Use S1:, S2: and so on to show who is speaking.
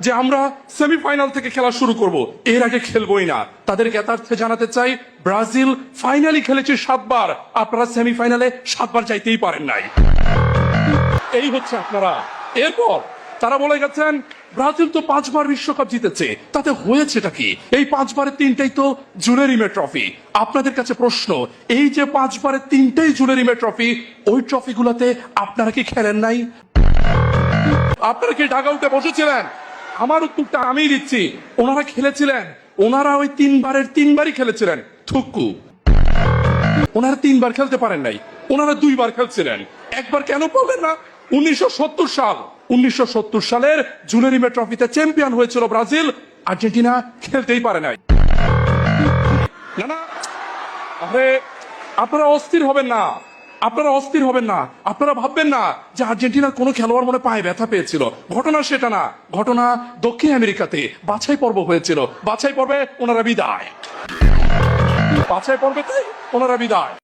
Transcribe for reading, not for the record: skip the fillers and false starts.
S1: যে আমরা সেমিফাইনাল থেকে খেলা শুরু করব, এর আগে খেলবোই না। তাদের জ্ঞাতার্থে জানাতে চাই, ব্রাজিল ফাইনালি খেলেছে 7 বার, আপনারা সেমিফাইনালে 7 বার যাইতেই পারেন নাই। এই হচ্ছে আপনারা। এরপর তারা বলে গেছেন ব্রাজিল তো 5 বার বিশ্বকাপ জিতেছে, তাতে হয়েছেটা কি? এই 5 বারের 3টাই তো জুলেরিমে ট্রফি। আপনাদের কাছে প্রশ্ন, এই যে 5 বারের 3টাই জুলেরিমে ট্রফি, ওই ট্রফিগুলোতে আপনারা কি খেলেন নাই? আপনারা কি ডাগআউটে বসেছিলেন? আমার উত্তরটা আমিই দিচ্ছি, ওনারা খেলেছিলেন। ওনারা ওই 3 বারের 3 বারই খেলেছিলেন। থুক্কু, ওনারা 3 বার খেলতে পারেন নাই, ওনারা 2 বার খেলছিলেন। একবার কেন বলবেন না? 1970 সাল, 1970 সালের জুলেরিমে ট্রফিতে চ্যাম্পিয়ন হয়েছিল ব্রাজিল, আর্জেন্টিনা খেলতেই পারে নাই। না না, আরে আপনারা অস্থির হবেন না, আপনারা অস্থির হবেন না। আপনারা ভাববেন না যে আর্জেন্টিনার কোনো খেলোয়াড় মনে পায়ে ব্যথা পেয়েছিল। ঘটনা সেটা না। ঘটনা দক্ষিণ আমেরিকাতে বাছাই পর্ব হয়েছিল। বাছাই পর্বে ওনারা বিদায়, বাছাই পর্বেতে ওনারা বিদায়।